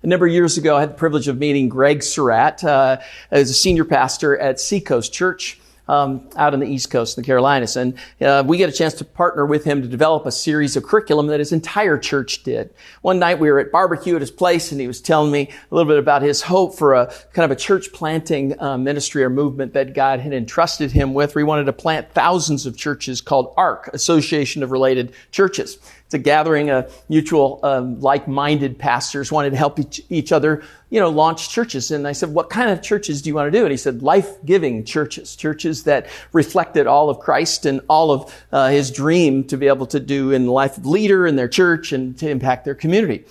A number of years ago, I had the privilege of meeting Greg Surratt as a senior pastor at Seacoast Church out on the East Coast in the Carolinas. And we get a chance to partner with him to develop a series of curriculum that his entire church did. One night we were at barbecue at his place, and he was telling me a little bit about his hope for a kind of a church planting ministry or movement that God had entrusted him with. We wanted to plant thousands of churches called ARC, Association of Related Churches. It's a gathering of mutual, like-minded pastors wanted to help each other, launch churches. And I said, what kind of churches do you want to do? And he said, life-giving churches, churches that reflected all of Christ and all of his dream to be able to do in the life of leader in their church and to impact their community.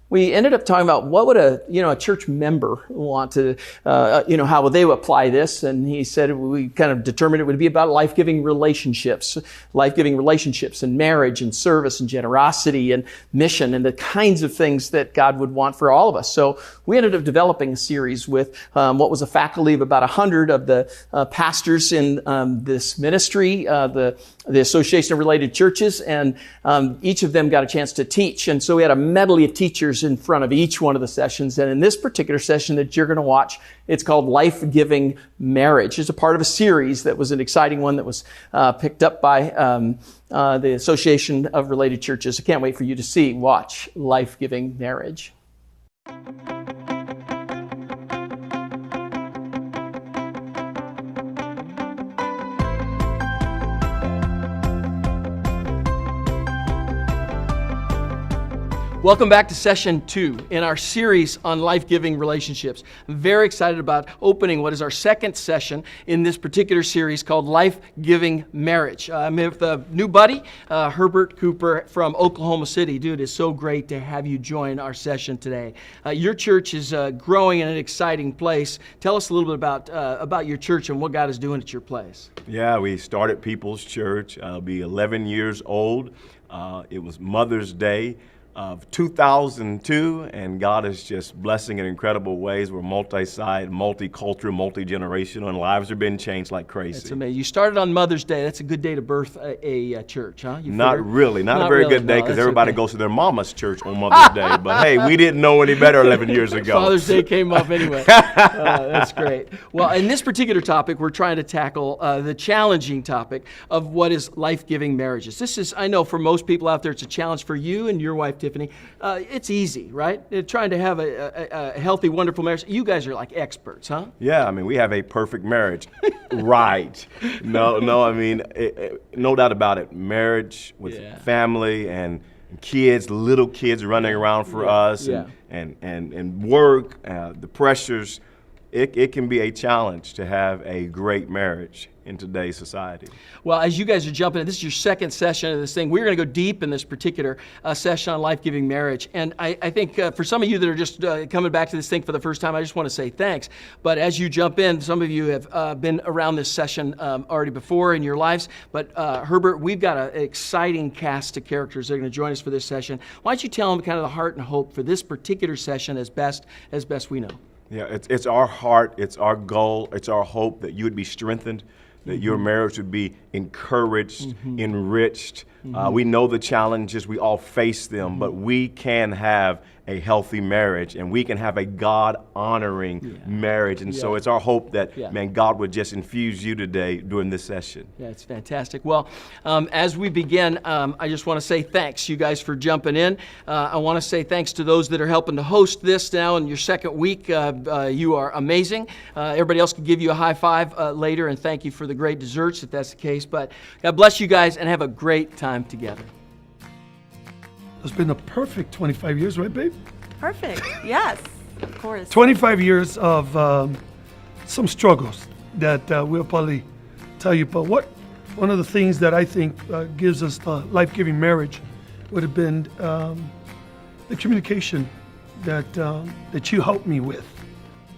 We ended up talking about what would a church member want to, how would they apply this? And he said we kind of determined it would be about life-giving relationships and marriage and service and generosity and mission and the kinds of things that God would want for all of us. So we ended up developing a series with what was a faculty of about 100 of the pastors in this ministry, the Association of Related Churches, and each of them got a chance to teach. And so we had a medley of teachers in front of each one of the sessions. And in this particular session that you're going to watch, it's called Life-Giving Marriage. It's a part of a series that was an exciting one that was picked up by the Association of Related Churches. I can't wait for you to watch Life-Giving Marriage. Welcome back to session 2 in our series on life-giving relationships. I'm very excited about opening what is our second session in this particular series called Life-Giving Marriage. I'm with a new buddy, Herbert Cooper from Oklahoma City. Dude, it's so great to have you join our session today. Your church is growing in an exciting place. Tell us a little bit about your church and what God is doing at your place. Yeah, we started People's Church. I'll be 11 years old. It was Mother's Day of 2002, and God is just blessing in incredible ways. We're multi-site, multicultural, multi-generational, and lives are being changed like crazy. That's amazing. You started on Mother's Day. That's a good day to birth a church, huh? Not really. Not a very really. Good day, because everybody goes to their mama's church on Mother's Day. But hey, we didn't know any better 11 years ago. Father's Day came up anyway. That's great. Well, in this particular topic, we're trying to tackle the challenging topic of what is life-giving marriages. This is, I know for most people out there, it's a challenge for you and your wife, Tiffany. It's easy, right? Trying to have a healthy, wonderful marriage. You guys are like experts, huh? Yeah, I mean, we have a perfect marriage. Right. No, I mean, no doubt about it. Marriage with family and kids, little kids running around for us and work, the pressures. It can be a challenge to have a great marriage in today's society. Well, as you guys are jumping in, this is your second session of this thing. We're going to go deep in this particular session on life-giving marriage. And I think for some of you that are just coming back to this thing for the first time, I just want to say thanks. But as you jump in, some of you have been around this session already before in your lives. But Herbert, we've got an exciting cast of characters that are going to join us for this session. Why don't you tell them kind of the heart and hope for this particular session as best we know? Yeah, it's our heart, it's our goal, it's our hope that you would be strengthened, that your marriage would be encouraged, enriched. We know the challenges, we all face them, but we can have a healthy marriage, and we can have a God-honoring marriage. And so it's our hope that, man, God would just infuse you today during this session. Yeah, it's fantastic. Well, as we begin, I just want to say thanks, you guys, for jumping in. I want to say thanks to those that are helping to host this now in your second week. You are amazing. Everybody else can give you a high five later, and thank you for the great desserts if that's the case. But God bless you guys, and have a great time together. It's been a perfect 25 years, right, babe? Perfect, yes, of course. 25 years of some struggles that we'll probably tell you. But one of the things that I think gives us the life-giving marriage would have been the communication that you helped me with.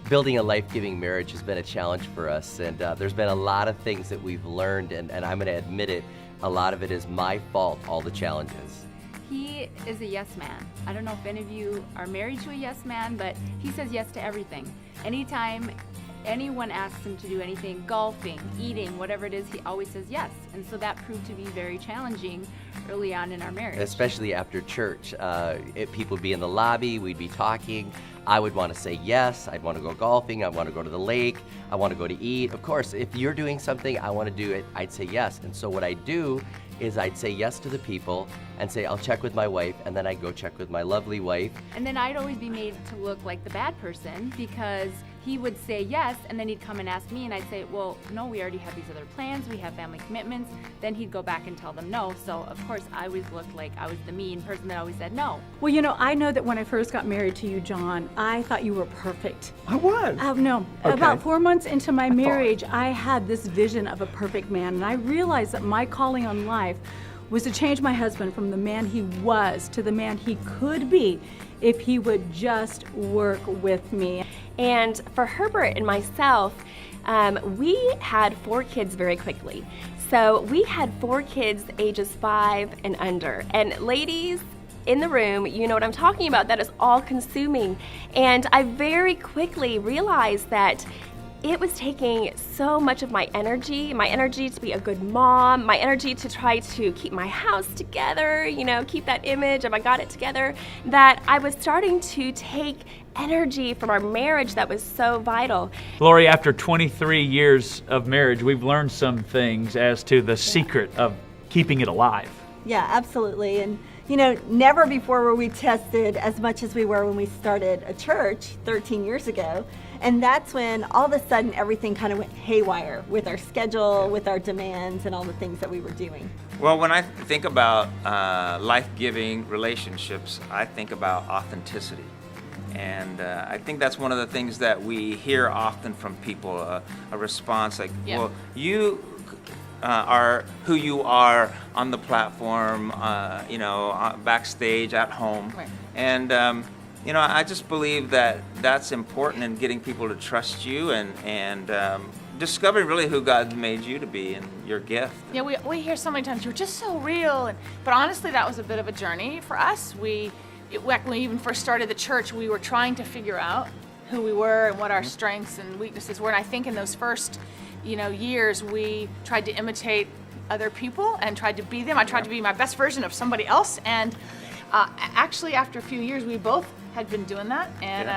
Building a life-giving marriage has been a challenge for us, and there's been a lot of things that we've learned, and I'm going to admit it, a lot of it is my fault, all the challenges. He is a yes man. I don't know if any of you are married to a yes man, but he says yes to everything. Anytime anyone asks him to do anything, golfing, eating, whatever it is, he always says yes. And so that proved to be very challenging early on in our marriage. Especially after church. People would be in the lobby, we'd be talking. I would want to say yes, I'd want to go golfing, I want to go to the lake, I want to go to eat. Of course, if you're doing something, I want to do it, I'd say yes. And so what I do is I'd say yes to the people and say, I'll check with my wife, and then I'd go check with my lovely wife. And then I'd always be made to look like the bad person because he would say yes, and then he'd come and ask me, and I'd say, well, no, we already have these other plans, we have family commitments. Then he'd go back and tell them no. So, of course, I always looked like I was the mean person that always said no. Well, I know that when I first got married to you, John, I thought you were perfect. I was. No. Okay. About 4 months into my marriage, I had this vision of a perfect man, and I realized that my calling on life was to change my husband from the man he was to the man he could be if he would just work with me. And for Herbert and myself, we had 4 kids very quickly. So we had 4 kids ages 5 and under. And ladies in the room, you know what I'm talking about. That is all consuming. And I very quickly realized that it was taking so much of my energy to be a good mom, my energy to try to keep my house together, keep that image of I got it together, that I was starting to take energy from our marriage that was so vital. Lori, after 23 years of marriage, we've learned some things as to the secret of keeping it alive. Yeah, absolutely. And never before were we tested as much as we were when we started a church 13 years ago. And that's when all of a sudden everything kind of went haywire with our schedule, with our demands, and all the things that we were doing. Well, when I think about life-giving relationships, I think about authenticity. And I think that's one of the things that we hear often from people, a response like, well, you are who you are on the platform, backstage, at home. Right. And I just believe that that's important in getting people to trust you and discovering really who God made you to be and your gift. Yeah, we hear so many times, you're just so real. But honestly, that was a bit of a when we even first started the church, we were trying to figure out who we were and what our strengths and weaknesses were. And I think in those first, years, we tried to imitate other people and tried to be them. I tried to be my best version of somebody else. And actually, after a few years, we both had been doing that. And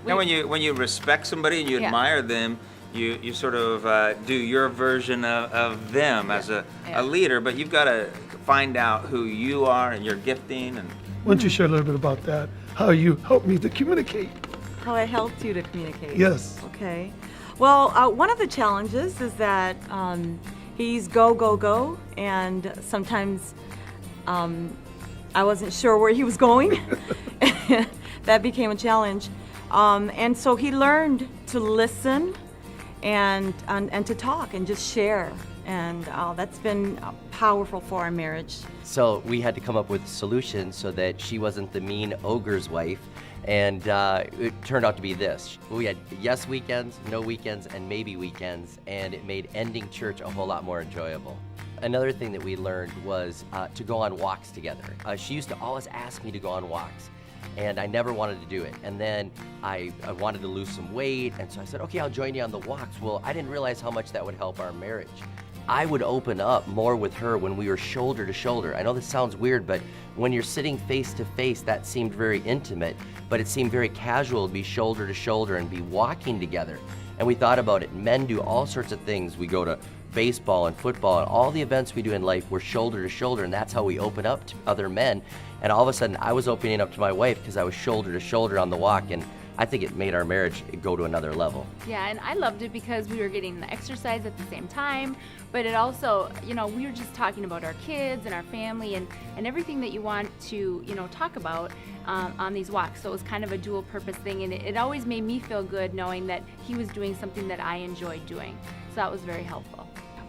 and when you respect somebody and you admire them, you sort of do your version of them as a leader. But you've got to find out who you are and your gifting. And Why don't you share a little bit about that? How you helped me to communicate? How it helped you to communicate? Yes. Okay. Well, one of the challenges is that he's go, go, go, and sometimes I wasn't sure where he was going. That became a challenge. And so he learned to listen and to talk and just share. And that's been powerful for our marriage. So we had to come up with solutions so that she wasn't the mean ogre's wife. And it turned out to be this. We had yes weekends, no weekends, and maybe weekends, and it made ending church a whole lot more enjoyable. Another thing that we learned was to go on walks together. She used to always ask me to go on walks, and I never wanted to do it. And then I wanted to lose some weight, and so I said, okay, I'll join you on the walks. Well, I didn't realize how much that would help our marriage. I would open up more with her when we were shoulder to shoulder. I know this sounds weird, but when you're sitting face to face, that seemed very intimate, but it seemed very casual to be shoulder to shoulder and be walking together. And we thought about it. Men do all sorts of things. We go to baseball and football and all the events we do in life, we're shoulder to shoulder, and that's how we open up to other men. And all of a sudden, I was opening up to my wife because I was shoulder to shoulder on the walk, and I think it made our marriage go to another level. Yeah, and I loved it because we were getting the exercise at the same time, but it also, we were just talking about our kids and our family and everything that you want to, talk about on these walks. So it was kind of a dual purpose thing, and it always made me feel good knowing that he was doing something that I enjoyed doing. So that was very helpful.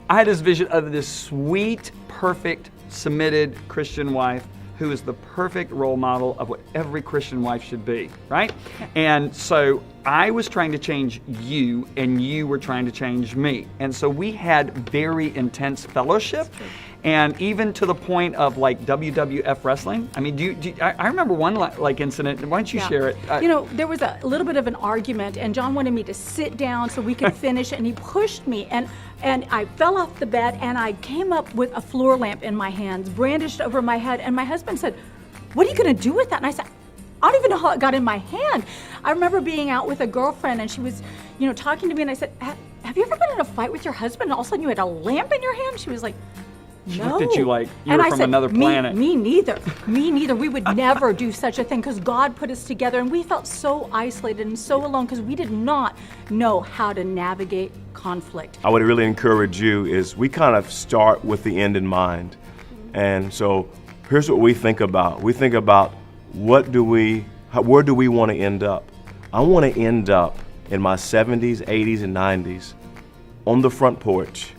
I had this vision of this sweet, perfect, submitted Christian wife who is the perfect role model of what every Christian wife should be, right? And so I was trying to change you, and you were trying to change me. And so we had very intense fellowship. And even to the point of like WWF wrestling. I mean, I remember one like incident. Why don't you share it? You know, there was a little bit of an argument, and John wanted me to sit down so we could finish, and he pushed me, and I fell off the bed, and I came up with a floor lamp in my hands, brandished over my head, and my husband said, "What are you going to do with that?" And I said, "I don't even know how it got in my hand." I remember being out with a girlfriend, and she was, you know, talking to me, and I said, "Have you ever been in a fight with your husband, and all of a sudden you had a lamp in your hand?" She was like, "No." She looked at you like you and were I from said, another planet. Me neither. Me neither. We would never do such a thing because God put us together, and we felt so isolated and so alone because we did not know how to navigate conflict. I would really encourage you is we kind of start with the end in mind. And so here's what we think about. We think about where do we want to end up? I want to end up in my 70s, 80s, and 90s on the front porch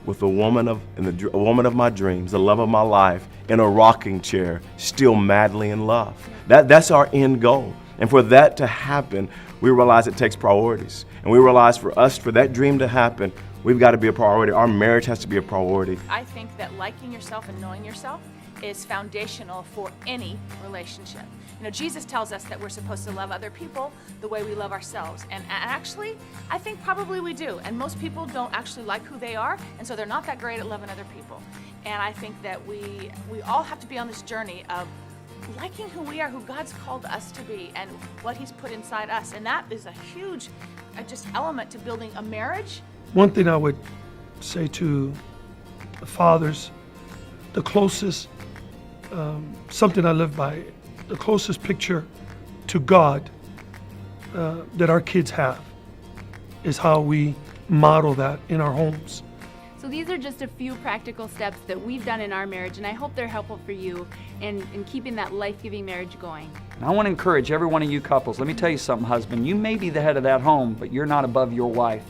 with a woman of my dreams, the love of my life, in a rocking chair, still madly in love. That's our end goal. And for that to happen, we realize it takes priorities. And we realize for that dream to happen, we've got to be a priority. Our marriage has to be a priority. I think that liking yourself and knowing yourself is foundational for any relationship. You know, Jesus tells us that we're supposed to love other people the way we love ourselves. And actually, I think probably we do. And most people don't actually like who they are, and so they're not that great at loving other people. And I think that we all have to be on this journey of liking who we are, who God's called us to be, and what He's put inside us. And that is a huge just element to building a marriage. One thing I would say to the fathers, the closest, something I live by, the closest picture to God that our kids have is how we model that in our homes. So these are just a few practical steps that we've done in our marriage, and I hope they're helpful for you in keeping that life-giving marriage going. And I want to encourage every one of you couples. Let me tell you something, husband. You may be the head of that home, but you're not above your wife.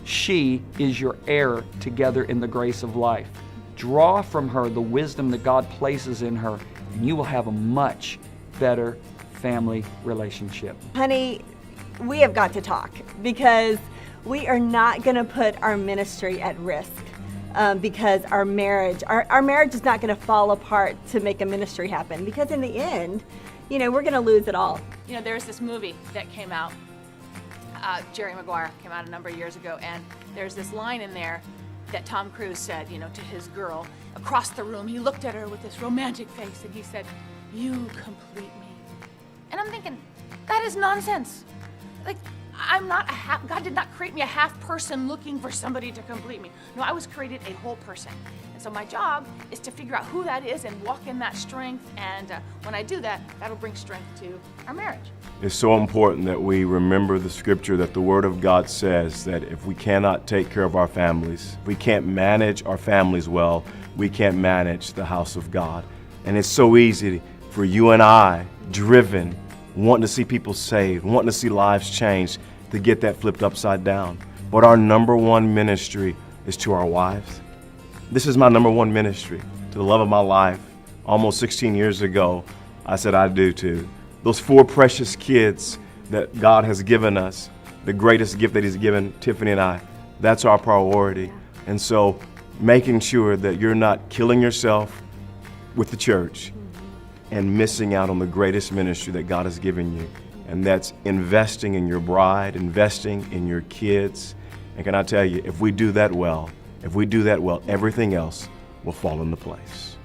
She is your heir together in the grace of life. Draw from her the wisdom that God places in her, and you will have a much better family relationship. Honey, we have got to talk because we are not going to put our ministry at risk because our marriage is not going to fall apart to make a ministry happen, because in the end, you know, we're going to lose it all. You know, there's this movie that came out, Jerry Maguire came out a number of years ago, and there's this line in there that Tom Cruise said, you know, to his girl across the room. He looked at her with this romantic face and he said, "You complete me." And I'm thinking, that is nonsense. Like, I'm not a half, God did not create me a half person looking for somebody to complete me. No, I was created a whole person. And so my job is to figure out who that is and walk in that strength. And when I do that, that'll bring strength to our marriage. It's so important that we remember the scripture that the Word of God says that if we cannot take care of our families, if we can't manage our families well, we can't manage the house of God. And it's so easy for you and I, driven, wanting to see people saved, wanting to see lives changed, to get that flipped upside down. But our number one ministry is to our wives. This is my number one ministry, to the love of my life. Almost 16 years ago, I said I do too. Those 4 precious kids that God has given us, the greatest gift that He's given Tiffany and I, that's our priority. And so making sure that you're not killing yourself with the church and missing out on the greatest ministry that God has given you. And that's investing in your bride, investing in your kids. And can I tell you, if we do that well, everything else will fall into place.